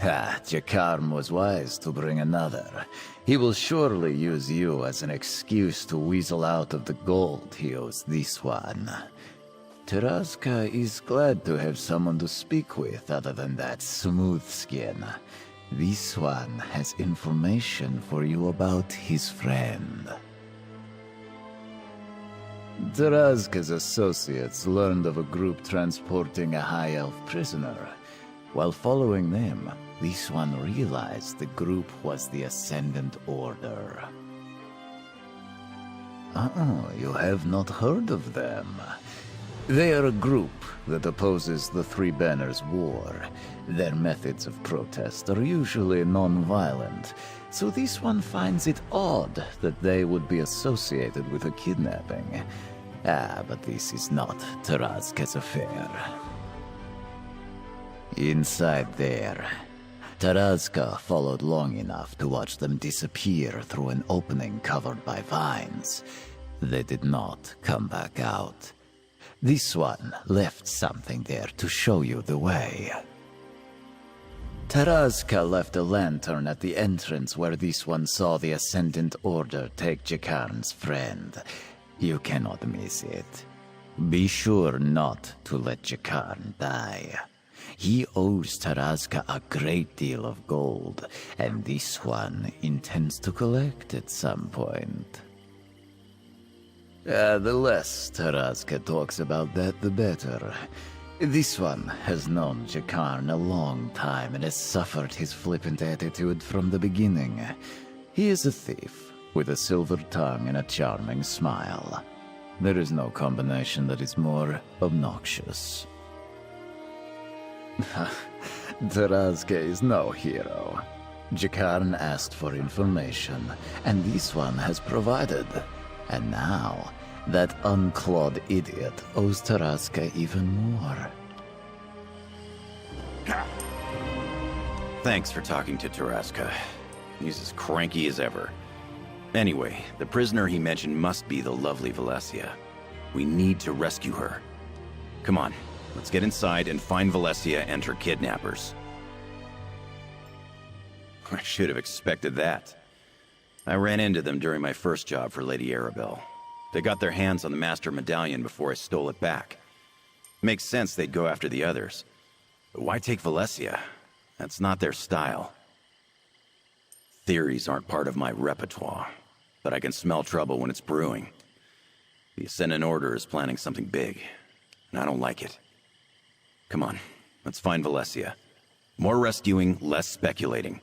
Jakarm was wise to bring another. He will surely use you as an excuse to weasel out of the gold he owes this one. Taraska is glad to have someone to speak with other than that smooth skin. This one has information for you about his friend. Taraska's associates learned of a group transporting a high elf prisoner. While following them, this one realized the group was the Ascendant Order. You have not heard of them. They are a group that opposes the Three Banners War. Their methods of protest are usually non-violent, so this one finds it odd that they would be associated with a kidnapping. But this is not Taraska's affair. Inside there, Taraska followed long enough to watch them disappear through an opening covered by vines. They did not come back out. This one left something there to show you the way. Taraska left a lantern at the entrance where this one saw the Ascendant Order take Jakarn's friend. You cannot miss it. Be sure not to let Jakarn die. He owes Taraska a great deal of gold, and this one intends to collect at some point. The less Taraska talks about that, the better. This one has known Jakarn a long time and has suffered his flippant attitude from the beginning. He is a thief, with a silver tongue and a charming smile. There is no combination that is more obnoxious. Taraska is no hero. Jakarn asked for information, and this one has provided. And now, that unclawed idiot owes Taraska even more. Thanks for talking to Taraska. He's as cranky as ever. Anyway, the prisoner he mentioned must be the lovely Valesia. We need to rescue her. Come on, let's get inside and find Valesia and her kidnappers. I should have expected that. I ran into them during my first job for Lady Arabelle. They got their hands on the Master Medallion before I stole it back. Makes sense they'd go after the others. But why take Valesia? That's not their style. Theories aren't part of my repertoire, but I can smell trouble when it's brewing. The Ascendant Order is planning something big, and I don't like it. Come on, let's find Valesia. More rescuing, less speculating.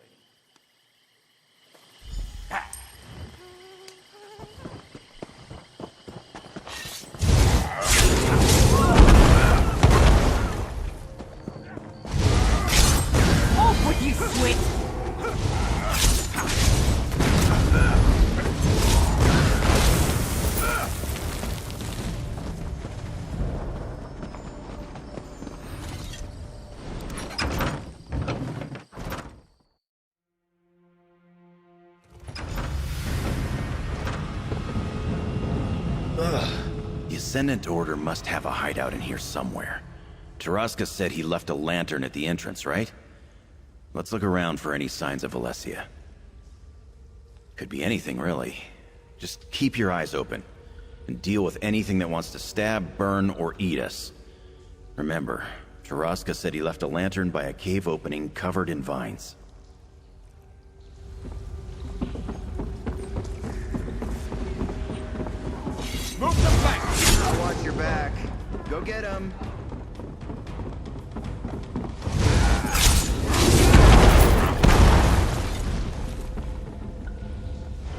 You quit! The Ascendant Order must have a hideout in here somewhere. Taraska said he left a lantern at the entrance, right? Let's look around for any signs of Valesia. Could be anything, really. Just keep your eyes open, and deal with anything that wants to stab, burn, or eat us. Remember, Taraska said he left a lantern by a cave opening covered in vines. Move the flank! I'll watch your back. Go get him.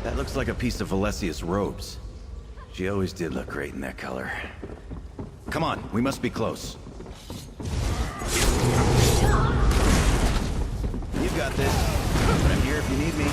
That looks like a piece of Valesia's robes. She always did look great in that color. Come on, we must be close. You've got this, but I'm here if you need me.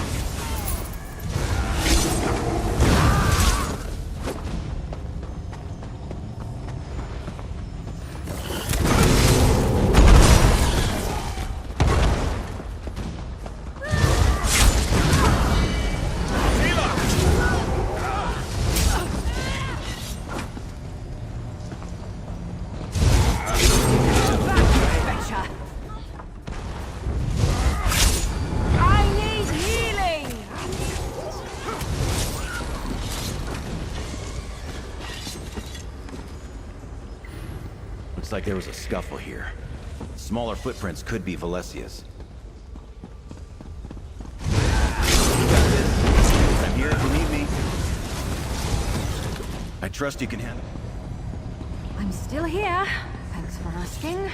Looks like there was a scuffle here. Smaller footprints could be Valesia's. I'm here if you need me. I trust you can handle it. I'm still here. Thanks for asking.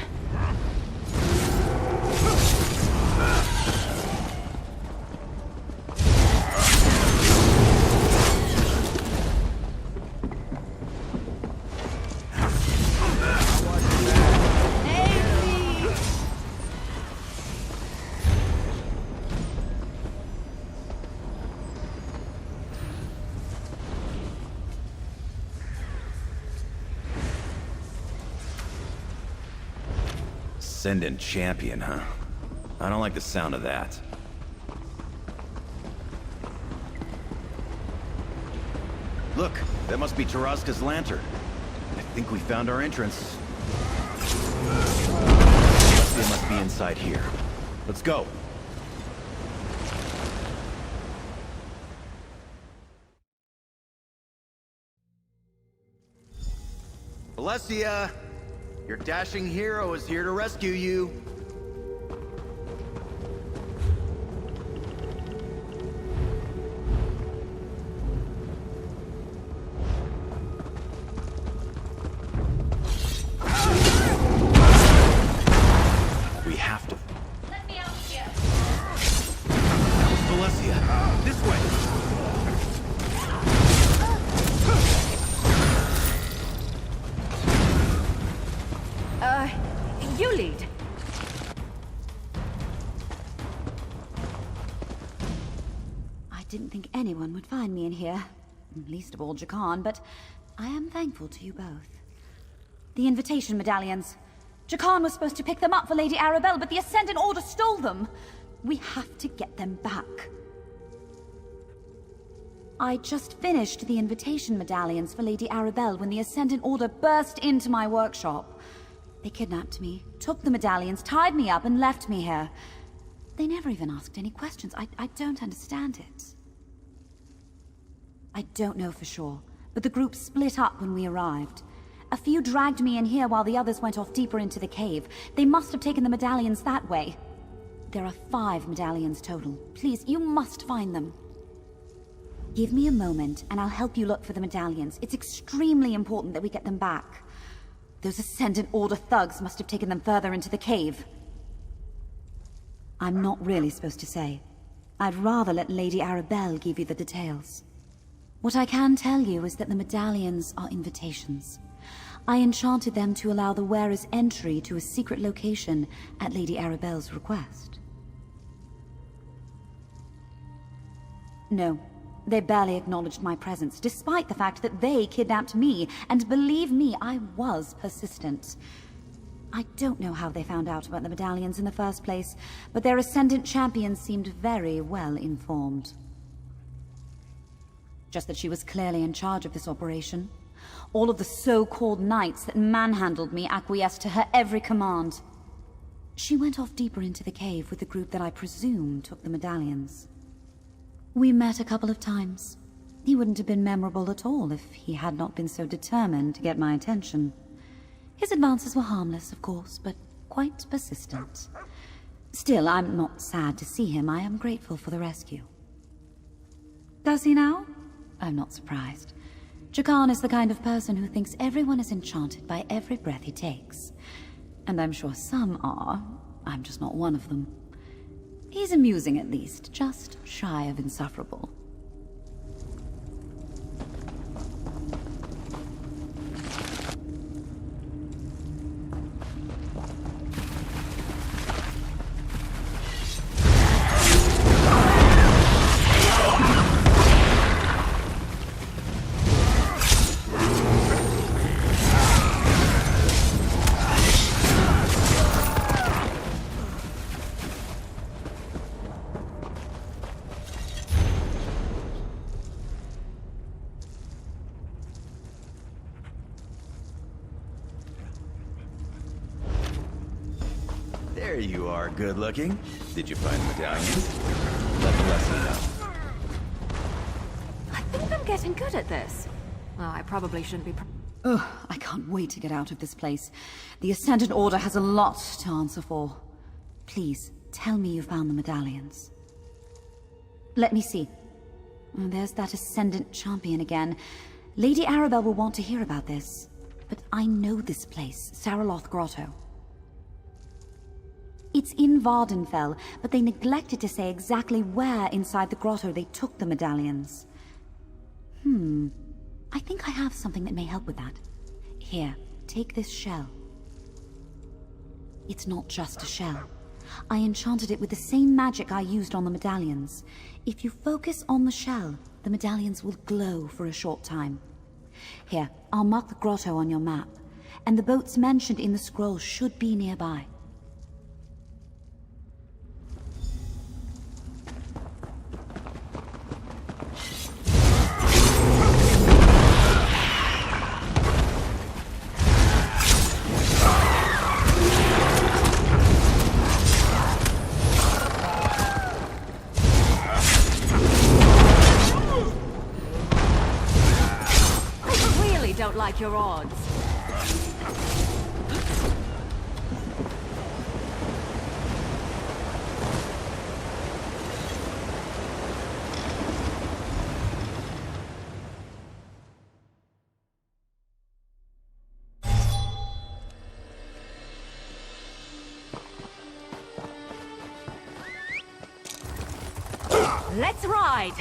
Ascendant champion, huh? I don't like the sound of that. Look, that must be Taraska's lantern. I think we found our entrance. It must be inside here. Let's go. Valesia! Your dashing hero is here to rescue you. We have to. Let me out here. That was Valesia. This way. You lead. I didn't think anyone would find me in here. Least of all Jakan, but I am thankful to you both. The invitation medallions. Jakan was supposed to pick them up for Lady Arabelle, but the Ascendant Order stole them. We have to get them back. I just finished the invitation medallions for Lady Arabelle when the Ascendant Order burst into my workshop. They kidnapped me, took the medallions, tied me up, and left me here. They never even asked any questions. I don't understand it. I don't know for sure, but the group split up when we arrived. A few dragged me in here while the others went off deeper into the cave. They must have taken the medallions that way. There are 5 medallions total. Please, you must find them. Give me a moment, and I'll help you look for the medallions. It's extremely important that we get them back. Those Ascendant Order thugs must have taken them further into the cave. I'm not really supposed to say. I'd rather let Lady Arabelle give you the details. What I can tell you is that the medallions are invitations. I enchanted them to allow the wearer's entry to a secret location at Lady Arabelle's request. No. They barely acknowledged my presence, despite the fact that they kidnapped me, and believe me, I was persistent. I don't know how they found out about the medallions in the first place, but their Ascendant champion seemed very well informed. Just that she was clearly in charge of this operation. All of the so-called knights that manhandled me acquiesced to her every command. She went off deeper into the cave with the group that I presume took the medallions. We met a couple of times. He wouldn't have been memorable at all if he had not been so determined to get my attention. His advances were harmless, of course, but quite persistent. Still, I'm not sad to see him. I am grateful for the rescue. Does he now? I'm not surprised. Jakan is the kind of person who thinks everyone is enchanted by every breath he takes. And I'm sure some are. I'm just not one of them. He's amusing at least, just shy of insufferable. There you are, good looking. Did you find the medallions? Let the lesson know. I think I'm getting good at this. Well, I probably shouldn't be... Oh, I can't wait to get out of this place. The Ascendant Order has a lot to answer for. Please, tell me you found the medallions. Let me see. Oh, there's that Ascendant Champion again. Lady Arabelle will want to hear about this. But I know this place, Saraloth Grotto. It's in Vardenfell, but they neglected to say exactly where inside the grotto they took the medallions. I think I have something that may help with that. Here, take this shell. It's not just a shell. I enchanted it with the same magic I used on the medallions. If you focus on the shell, the medallions will glow for a short time. Here, I'll mark the grotto on your map, and the boats mentioned in the scroll should be nearby. Like your odds. Let's ride!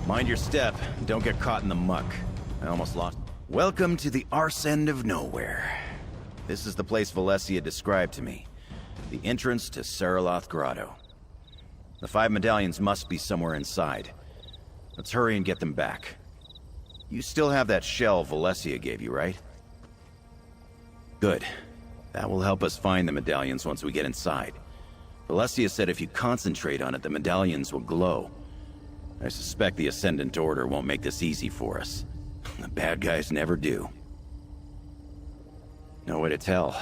Mind your step. Don't get caught in the muck. I almost lost. Welcome to the arse end of nowhere. This is the place Valencia described to me. The entrance to Saraloth Grotto. The 5 medallions must be somewhere inside. Let's hurry and get them back. You still have that shell Valencia gave you, right? Good. That will help us find the medallions once we get inside. Valencia said if you concentrate on it, the medallions will glow. I suspect the Ascendant Order won't make this easy for us. The bad guys never do. No way to tell.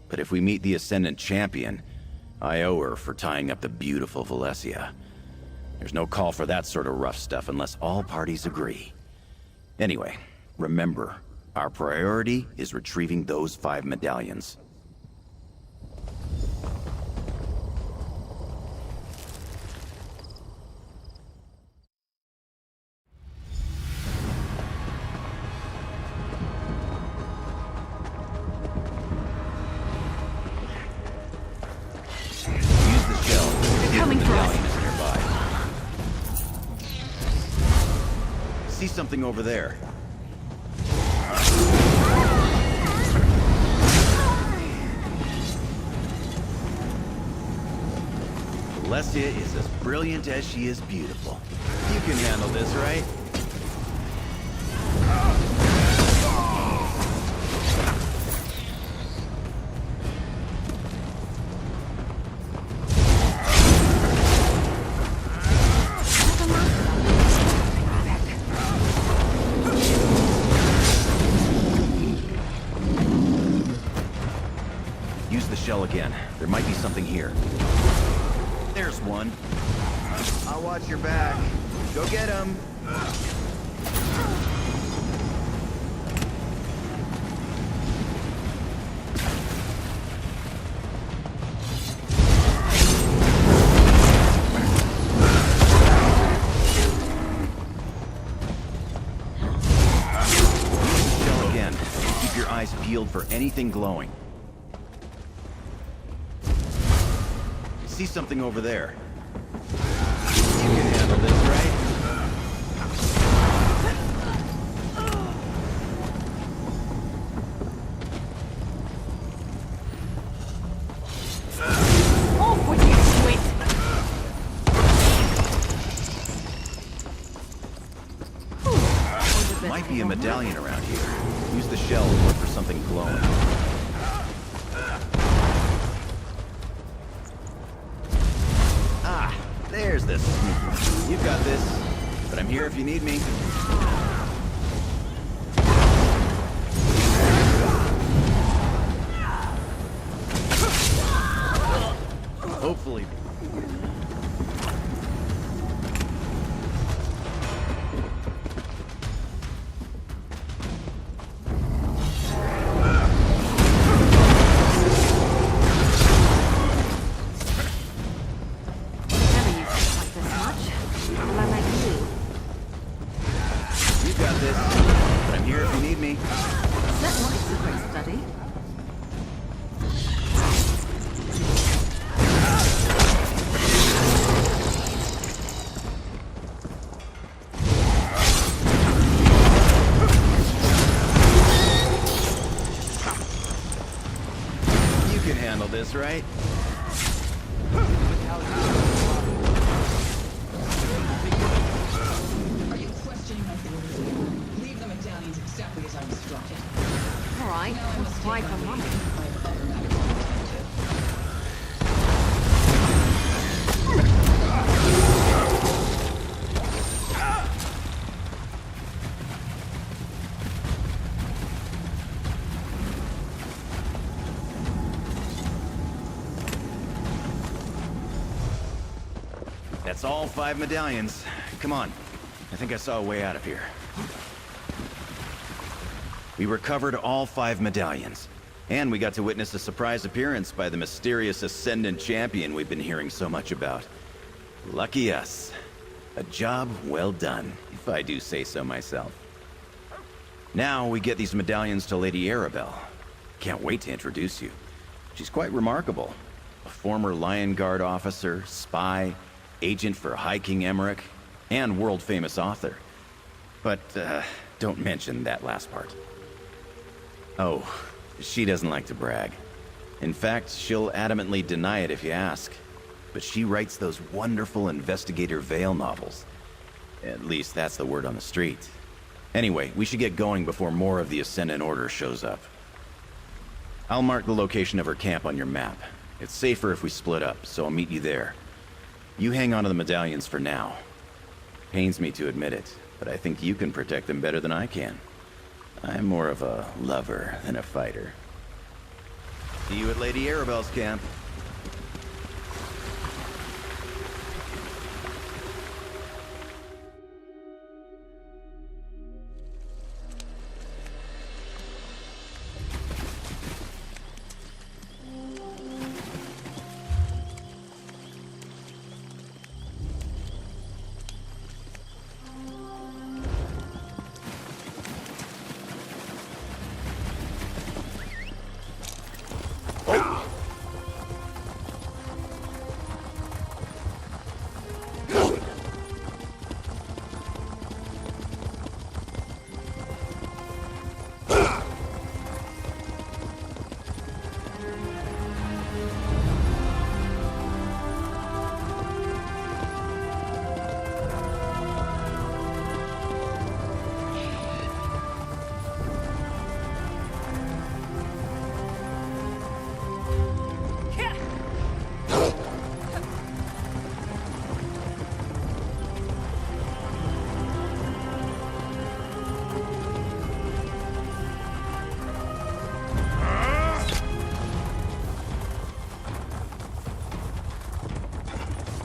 But if we meet the Ascendant Champion, I owe her for tying up the beautiful Valencia. There's no call for that sort of rough stuff unless all parties agree. Anyway, remember, our priority is retrieving those 5 medallions. See something over there. Valencia is as brilliant as she is beautiful. You can handle this, right? Use the shell again. There might be something here. There's one. I'll watch your back. Go get him. Shell again. Keep your eyes peeled for anything glowing. See something over there. You can handle this, right? Off with you, squid! Might be a medallion around here. Use the shell to look for something glowing. Ah, there's this. You've got this, but I'm here if you need me. Hopefully. You've got this, but I'm here if you need me. That looks a great study. You can handle this, right? Are you questioning my orders? Leave the medallions exactly as I instructed. All right, let's try for money. That's all 5 medallions. Come on. I think I saw a way out of here. We recovered all 5 medallions. And we got to witness a surprise appearance by the mysterious Ascendant Champion we've been hearing so much about. Lucky us. A job well done, if I do say so myself. Now we get these medallions to Lady Arabelle. Can't wait to introduce you. She's quite remarkable. A former Lion Guard officer, spy, agent for High King Emmerich, and world-famous author. But, don't mention that last part. Oh, she doesn't like to brag. In fact, she'll adamantly deny it if you ask. But she writes those wonderful Investigator Vale novels. At least that's the word on the street. Anyway, we should get going before more of the Ascendant Order shows up. I'll mark the location of her camp on your map. It's safer if we split up, so I'll meet you there. You hang on to the medallions for now. Pains me to admit it, but I think you can protect them better than I can. I'm more of a lover than a fighter. See you at Lady Arabelle's camp.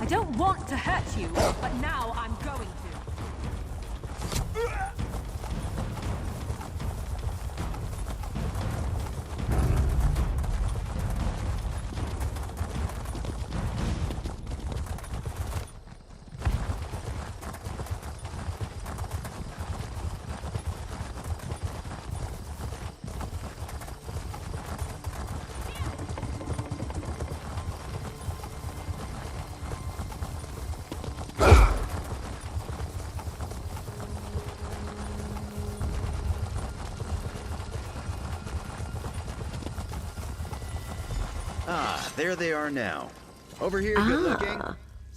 I don't want to hurt you, but now I'm going to. Ah, there they are now. Over here, good looking.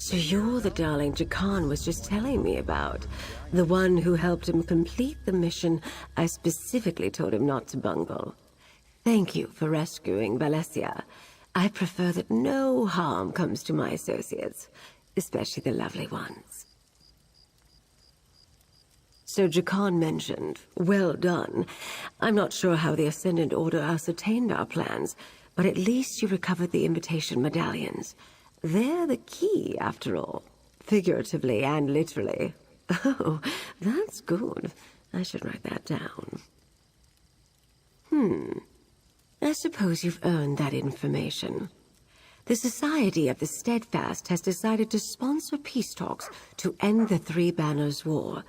So you're the darling Jakan was just telling me about. The one who helped him complete the mission I specifically told him not to bungle. Thank you for rescuing Valencia. I prefer that no harm comes to my associates, especially the lovely ones. So Jakan mentioned, well done. I'm not sure how the Ascendant Order ascertained our plans, but at least you recovered the invitation medallions. They're the key, after all, figuratively and literally. Oh, that's good. I should write that down. I suppose you've earned that information. The Society of the Steadfast has decided to sponsor peace talks to end the Three Banners War.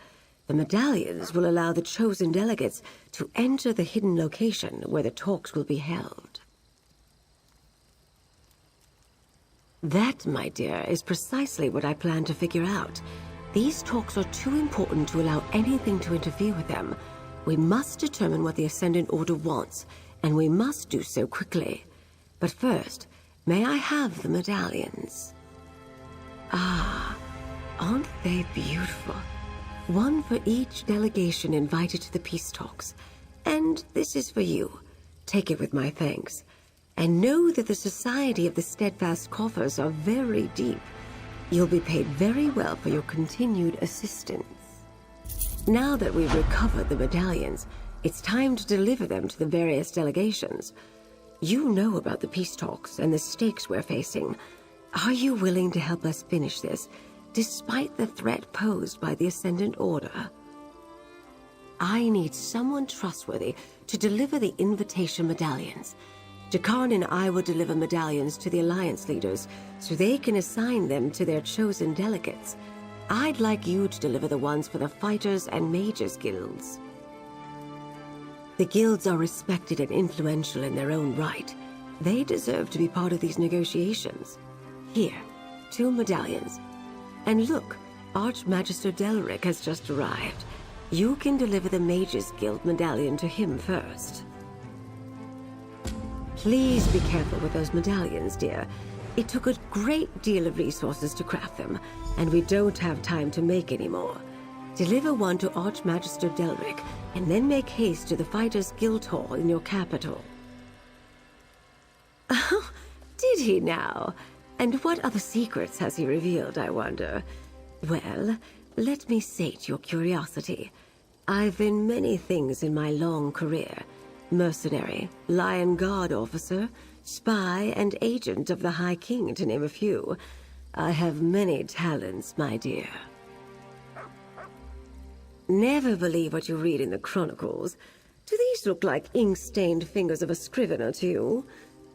The medallions will allow the chosen delegates to enter the hidden location where the talks will be held. That, my dear, is precisely what I plan to figure out. These talks are too important to allow anything to interfere with them. We must determine what the Ascendant Order wants, and we must do so quickly. But first, may I have the medallions? Ah, aren't they beautiful? One for each delegation invited to the peace talks. And this is for you. Take it with my thanks. And know that the Society of the Steadfast coffers are very deep. You'll be paid very well for your continued assistance. Now that we've recovered the medallions, it's time to deliver them to the various delegations. You know about the peace talks and the stakes we're facing. Are you willing to help us finish this, despite the threat posed by the Ascendant Order? I need someone trustworthy to deliver the invitation medallions. Jakan and I will deliver medallions to the Alliance leaders so they can assign them to their chosen delegates. I'd like you to deliver the ones for the Fighters and Mages guilds. The guilds are respected and influential in their own right. They deserve to be part of these negotiations. Here, 2 medallions. And look, Archmagister Delric has just arrived. You can deliver the Mages Guild medallion to him first. Please be careful with those medallions, dear. It took a great deal of resources to craft them, and we don't have time to make any more. Deliver one to Archmagister Delric, and then make haste to the Fighters Guild Hall in your capital. Oh, did he now? And what other secrets has he revealed, I wonder? Well, let me sate your curiosity. I've been many things in my long career. Mercenary, Lion Guard officer, spy, and agent of the High King, to name a few. I have many talents, my dear. Never believe what you read in the chronicles. Do these look like ink-stained fingers of a scrivener to you?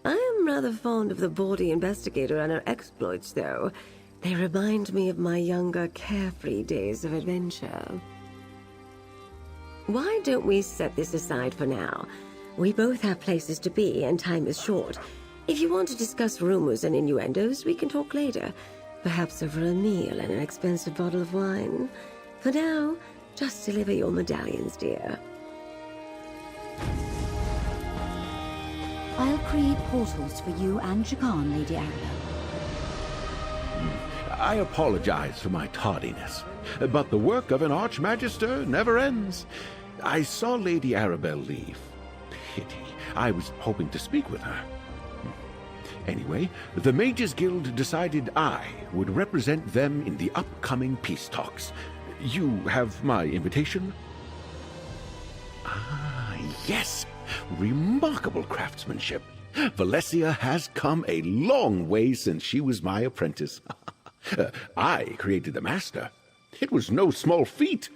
I am rather fond of the bawdy investigator and her exploits, though. They remind me of my younger, carefree days of adventure. Why don't we set this aside for now? We both have places to be, and time is short. If you want to discuss rumors and innuendos, we can talk later. Perhaps over a meal and an expensive bottle of wine. For now, just deliver your medallions, dear. I'll create portals for you and Jakan, Lady Arabelle. I apologize for my tardiness, but the work of an Archmagister never ends. I saw Lady Arabelle leave. Pity. I was hoping to speak with her. Anyway, the Mages Guild decided I would represent them in the upcoming peace talks. You have my invitation? Ah, yes. Remarkable craftsmanship. Valencia has come a long way since she was my apprentice. I created the master. It was no small feat.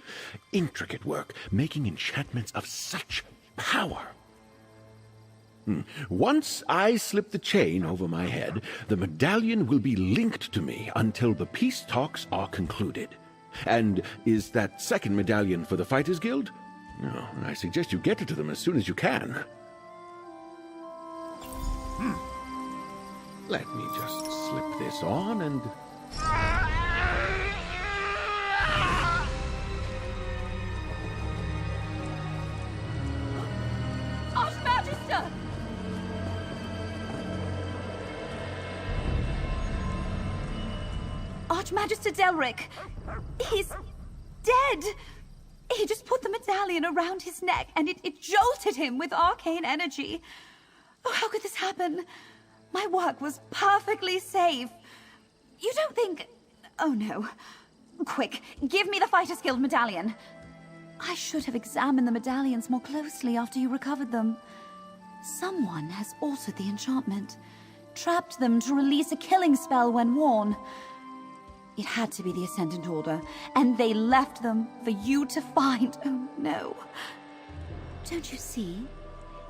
Intricate work, making enchantments of such power. Once I slip the chain over my head, the medallion will be linked to me until the peace talks are concluded. And is that second medallion for the Fighters Guild? No, I suggest you get it to them as soon as you can. Let me just slip this on and... Archmagister! Archmagister Delric! He's dead! He just put the medallion around his neck and it jolted him with arcane energy. Oh, how could this happen? My work was perfectly safe. You don't think... Oh no. Quick, give me the Fighters Guild medallion. I should have examined the medallions more closely after you recovered them. Someone has altered the enchantment, trapped them to release a killing spell when worn. It had to be the Ascendant Order, and they left them for you to find. Oh no. Don't you see?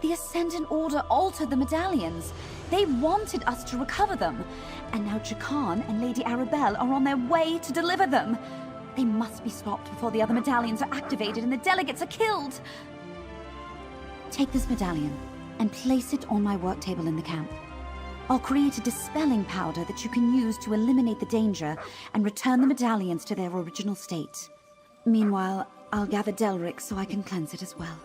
The Ascendant Order altered the medallions. They wanted us to recover them, and now Jakan and Lady Arabelle are on their way to deliver them. They must be stopped before the other medallions are activated and the delegates are killed. Take this medallion and place it on my work table in the camp. I'll create a dispelling powder that you can use to eliminate the danger and return the medallions to their original state. Meanwhile, I'll gather Delric so I can cleanse it as well.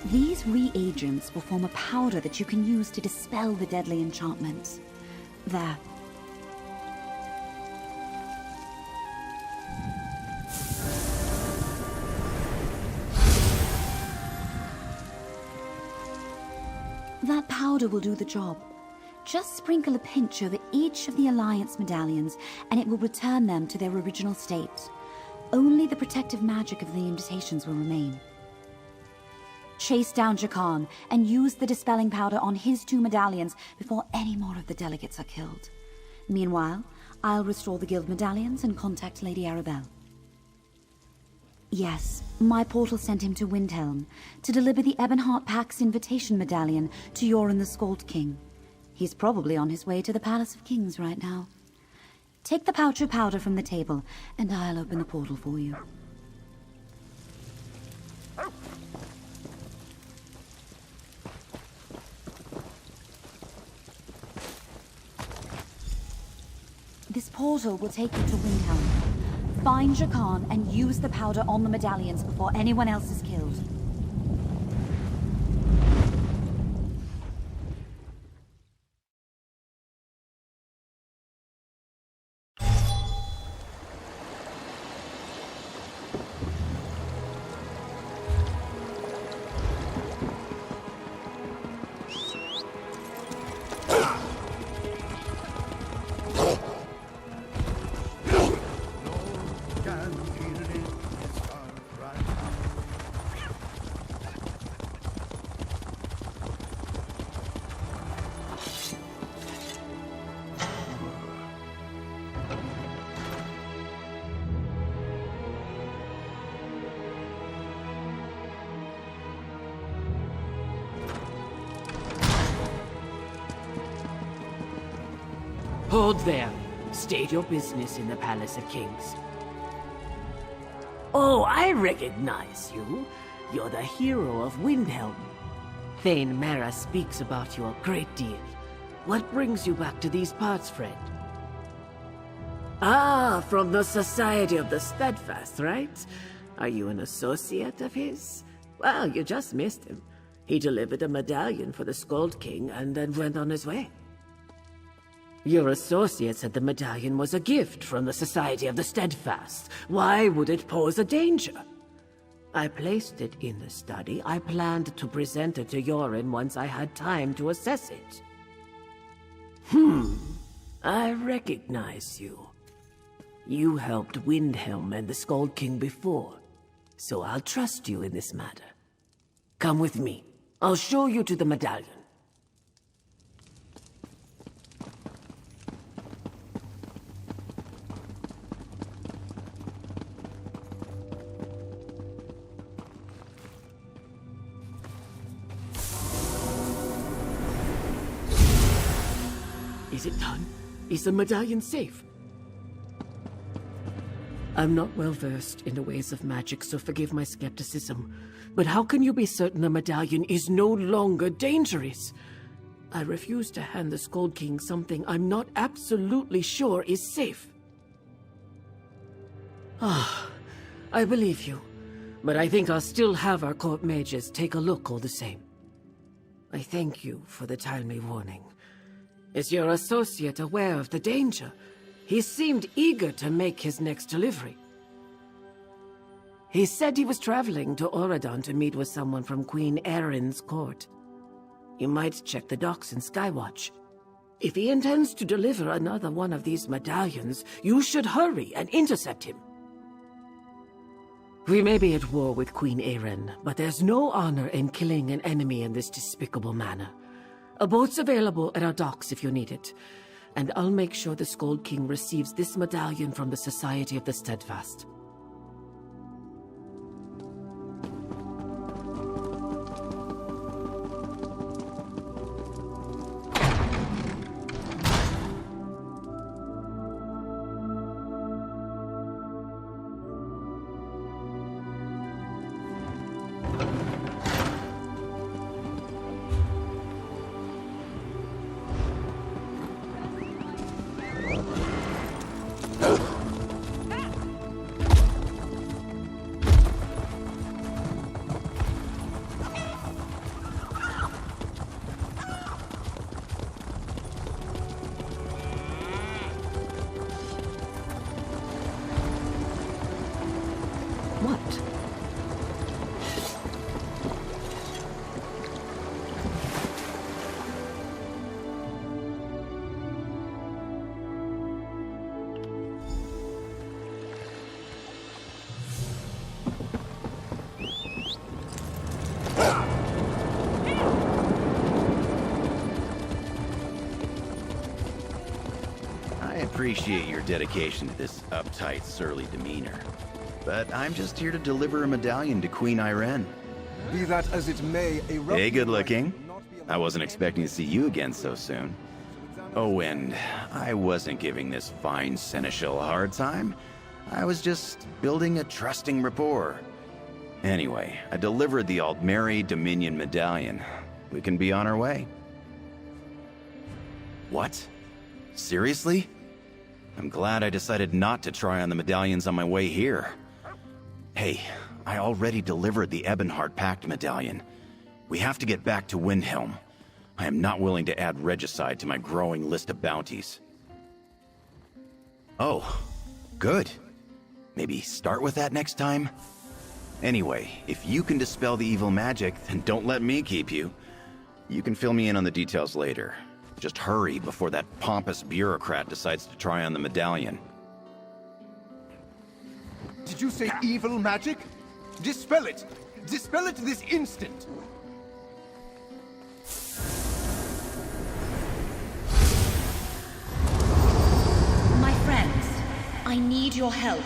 These reagents will form a powder that you can use to dispel the deadly enchantments. There. That powder will do the job. Just sprinkle a pinch over each of the Alliance medallions, and it will return them to their original state. Only the protective magic of the invitations will remain. Chase down Jakan and use the dispelling powder on his 2 medallions before any more of the delegates are killed. Meanwhile, I'll restore the guild medallions and contact Lady Arabelle. Yes, my portal sent him to Windhelm to deliver the Ebonheart Pack's invitation medallion to Yoren the Skald King. He's probably on his way to the Palace of Kings right now. Take the pouch of powder from the table, and I'll open the portal for you. This portal will take you to Windhelm. Find Jakan and use the powder on the medallions before anyone else is killed. Hold there. State your business in the Palace of Kings. Oh, I recognize you. You're the hero of Windhelm. Thane Mara speaks about you a great deal. What brings you back to these parts, friend? Ah, from the Society of the Steadfast, right? Are you an associate of his? Well, you just missed him. He delivered a medallion for the Skald King and then went on his way. Your associate said the medallion was a gift from the Society of the Steadfast. Why would it pose a danger? I placed it in the study. I planned to present it to Yoren once I had time to assess it. I recognize you. You helped Windhelm and the Skald King before, so I'll trust you in this matter. Come with me. I'll show you to the medallion. Is it done? Is the medallion safe? I'm not well versed in the ways of magic, so forgive my skepticism. But how can you be certain the medallion is no longer dangerous? I refuse to hand the Skald King something I'm not absolutely sure is safe. Ah, I believe you. but I think I'll still have our court mages take a look all the same. I thank you for the timely warning. Is your associate aware of the danger? He seemed eager to make his next delivery. He said he was traveling to Auradon to meet with someone from Queen Erin's court. You might check the docks in Skywatch. If he intends to deliver another one of these medallions, you should hurry and intercept him. We may be at war with Queen Erin, but there's no honor in killing an enemy in this despicable manner. A boat's available at our docks if you need it, and I'll make sure the Scold King receives this medallion from the Society of the Steadfast. What? I appreciate your dedication to this uptight, surly demeanor. But I'm just here to deliver a medallion to Queen Irene. Be that as it may, a Hey, good looking. I wasn't expecting to see you again so soon. Oh, and I wasn't giving this fine seneschal a hard time. I was just building a trusting rapport. Anyway, I delivered the Aldmeri Dominion medallion. We can be on our way. What? Seriously? I'm glad I decided not to try on the medallions on my way here. Hey, I already delivered the Ebonheart Pact medallion. We have to get back to Windhelm. I am not willing to add regicide to my growing list of bounties. Oh, good. Maybe start with that next time? Anyway, if you can dispel the evil magic, then don't let me keep you. You can fill me in on the details later. Just hurry before that pompous bureaucrat decides to try on the medallion. Did you say evil magic? Dispel it! Dispel it this instant! My friends, I need your help.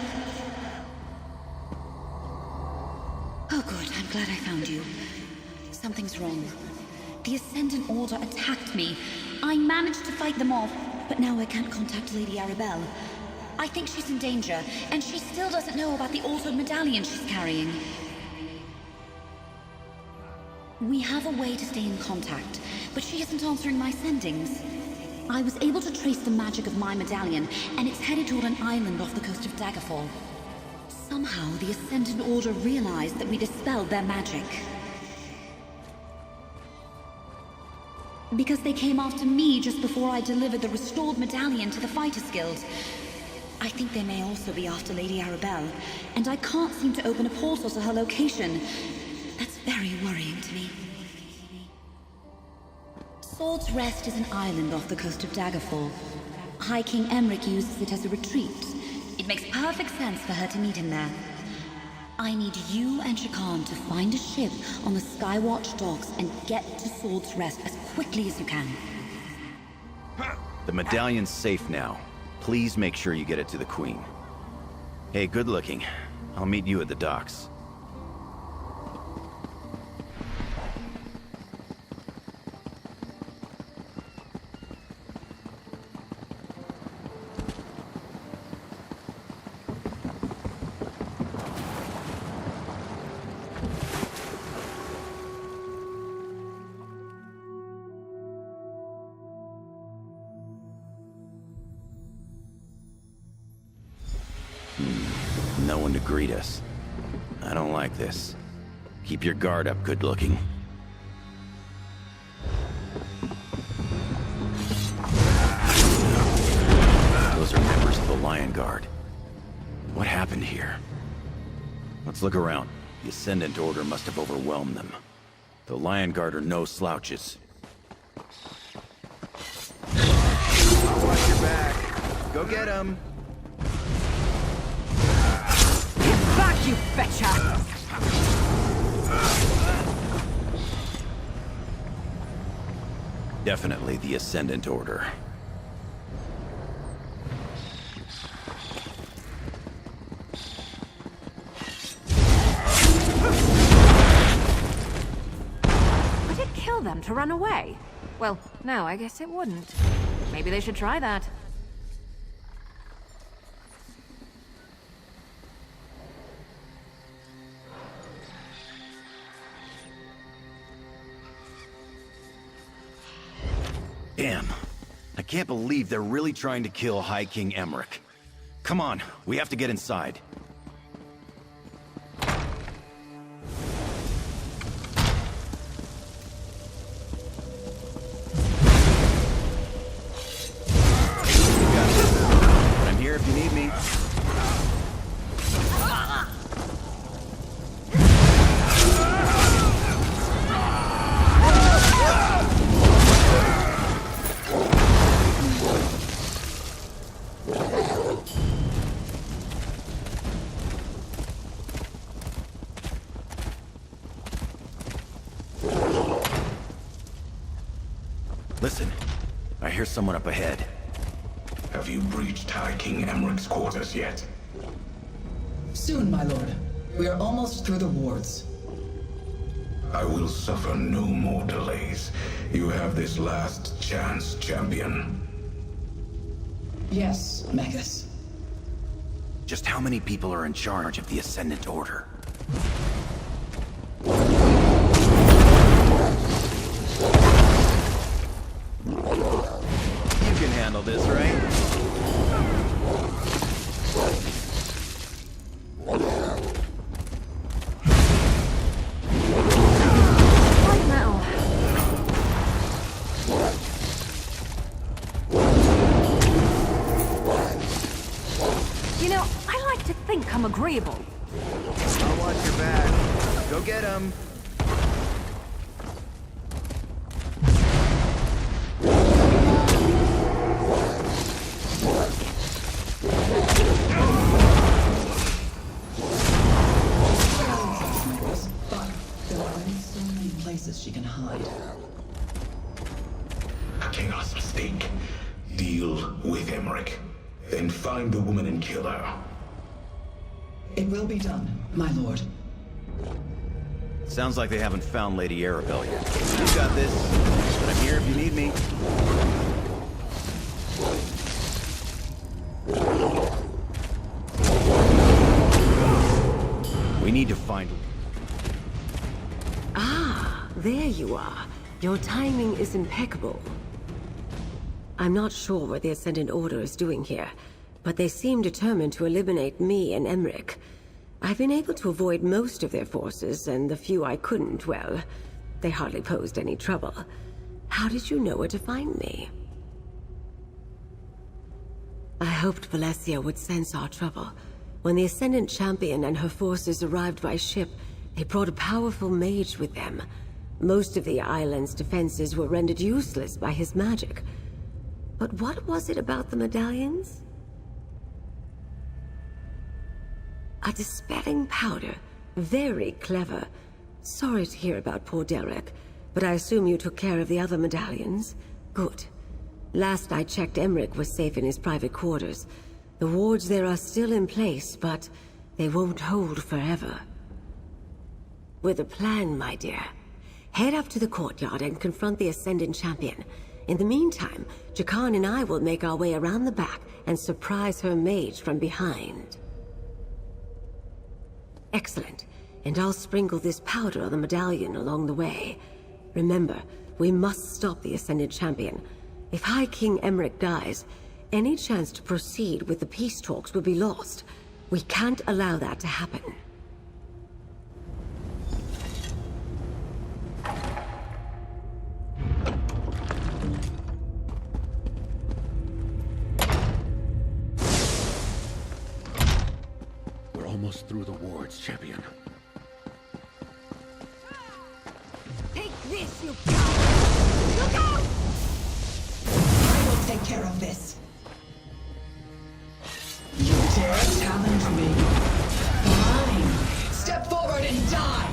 Oh good, I'm glad I found you. Something's wrong. The Ascendant Order attacked me. I managed to fight them off, but now I can't contact Lady Arabelle. I think she's in danger, and she still doesn't know about the altered medallion she's carrying. We have a way to stay in contact, but she isn't answering my sendings. I was able to trace the magic of my medallion, and it's headed toward an island off the coast of Daggerfall. Somehow, the Ascendant Order realized that we dispelled their magic. Because they came after me just before I delivered the restored medallion to the Fighters Guild. I think they may also be after Lady Arabelle, and I can't seem to open a portal to her location. That's very worrying to me. Sword's Rest is an island off the coast of Daggerfall. High King Emric uses it as a retreat. It makes perfect sense for her to meet him there. I need you and Shakan to find a ship on the Skywatch docks and get to Sword's Rest as quickly as you can. The medallion's safe now. Please make sure you get it to the Queen. Hey, good looking. I'll meet you at the docks. No one to greet us. I don't like this. Keep your guard up, good looking. Those are members of the Lion Guard. What happened here? Let's look around. The Ascendant Order must have overwhelmed them. The Lion Guard are no slouches. I'll watch your back. Go get him. Get back, you betcha! Definitely the Ascendant Order. Would it kill them to run away? Well, no, I guess it wouldn't. Maybe they should try that. Damn. I can't believe they're really trying to kill High King Emmerich. Come on, we have to get inside. I'm here if you need me. Listen, I hear someone up ahead. Have you breached High King Emmerich's quarters yet? Soon, my lord. We are almost through the wards. I will suffer no more delays. You have this last chance, champion. Yes, Magus. Just how many people are in charge of the Ascendant Order? You can handle this, right? Right now. You know, I like to think I'm agreeable. I'll watch your back. Go get him. But there are only so many places she can hide. A chaos mistake. Deal with Emmerich. Then find the woman and kill her. It will be done, my lord. Sounds like they haven't found Lady Arabelle yet. You got this, but I'm here if you need me. We need to find... Ah, there you are. Your timing is impeccable. I'm not sure what the Ascendant Order is doing here, but they seem determined to eliminate me and Emmerich. I've been able to avoid most of their forces, and the few I couldn't, well, they hardly posed any trouble. How did you know where to find me? I hoped Valencia would sense our trouble. When the Ascendant Champion and her forces arrived by ship, they brought a powerful mage with them. Most of the island's defenses were rendered useless by his magic. But what was it about the medallions? A dispelling powder. Very clever. Sorry to hear about poor Derek, but I assume you took care of the other medallions? Good. Last I checked, Emmerich was safe in his private quarters. The wards there are still in place, but they won't hold forever. With a plan, my dear. Head up to the courtyard and confront the Ascendant Champion. In the meantime, Jakan and I will make our way around the back and surprise her mage from behind. Excellent. And I'll sprinkle this powder on the medallion along the way. Remember, we must stop the Ascendant Champion. If High King Emmerich dies, any chance to proceed with the peace talks will be lost. We can't allow that to happen. almost through the wards, champion. Take this, you coward! Look out! I will take care of this. You dare challenge me? Fine. Step forward and die!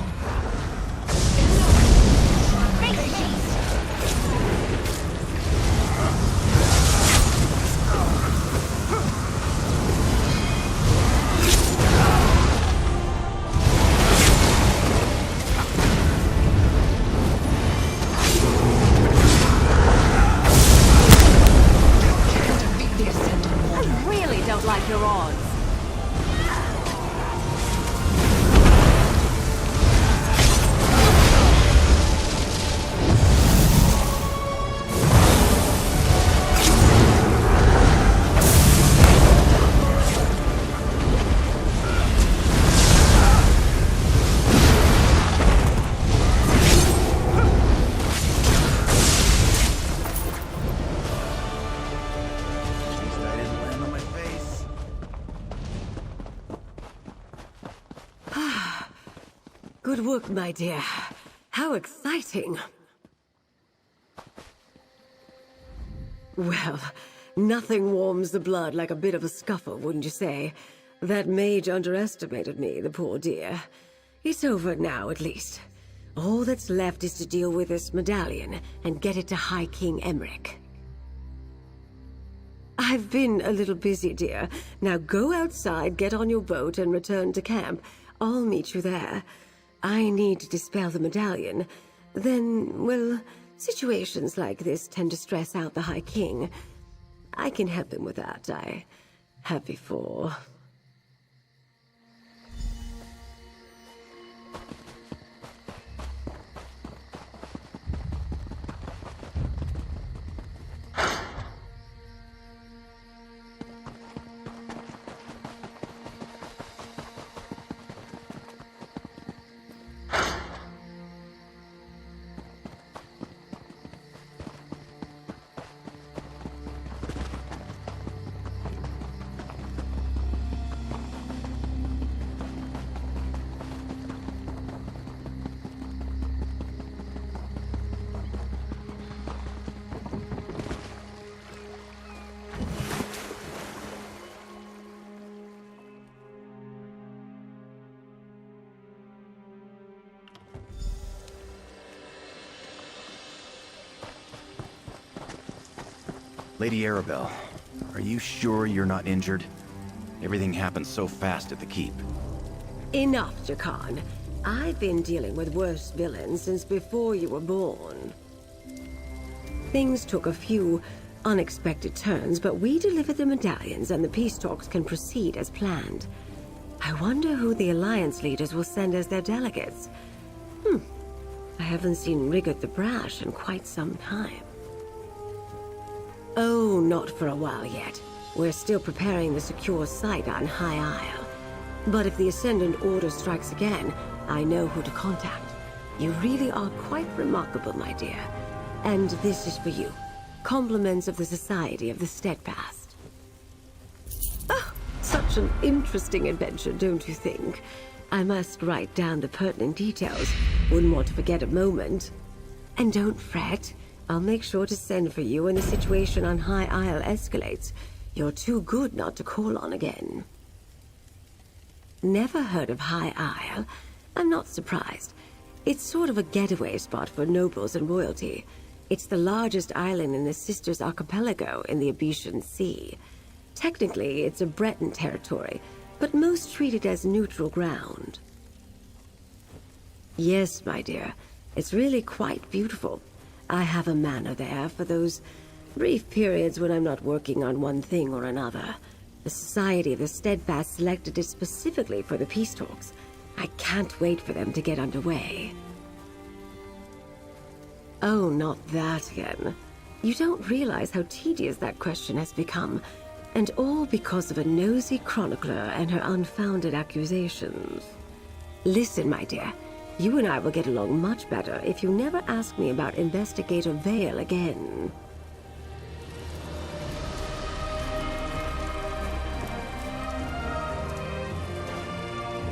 I really don't like your odds. I didn't land on my face. Good work, my dear. How exciting. Well, nothing warms the blood like a bit of a scuffle, wouldn't you say? That mage underestimated me, the poor dear. It's over now, at least. All that's left is to deal with this medallion and get it to High King Emmerich. I've been a little busy, dear. Now go outside, get on your boat, and return to camp. I'll meet you there. I need to dispel the medallion. Then, well, situations like this tend to stress out the High King. I can help him with that. I have before. Lady Arabelle, are you sure you're not injured? Everything happened so fast at the keep. Enough, Jakan. I've been dealing with worse villains since before you were born. Things took a few unexpected turns, but we delivered the medallions and the peace talks can proceed as planned. I wonder who the Alliance leaders will send as their delegates. I haven't seen Rigard the Brash in quite some time. Oh, not for a while yet. We're still preparing the secure site on High Isle. But if the Ascendant Order strikes again, I know who to contact. You really are quite remarkable, my dear. And this is for you. Compliments of the Society of the Steadfast. Oh, such an interesting adventure, don't you think? I must write down the pertinent details. Wouldn't want to forget a moment. And don't fret. I'll make sure to send for you when the situation on High Isle escalates. You're too good not to call on again. Never heard of High Isle? I'm not surprised. It's sort of a getaway spot for nobles and royalty. It's the largest island in the Sisters Archipelago in the Abetian Sea. Technically, it's a Breton territory, but most treat it as neutral ground. Yes, my dear. It's really quite beautiful. I have a manor there for those brief periods when I'm not working on one thing or another. The Society of the Steadfast selected it specifically for the peace talks. I can't wait for them to get underway. Oh, not that again. You don't realize how tedious that question has become, and all because of a nosy chronicler and her unfounded accusations. Listen, my dear. You and I will get along much better if you never ask me about Investigator Vale again.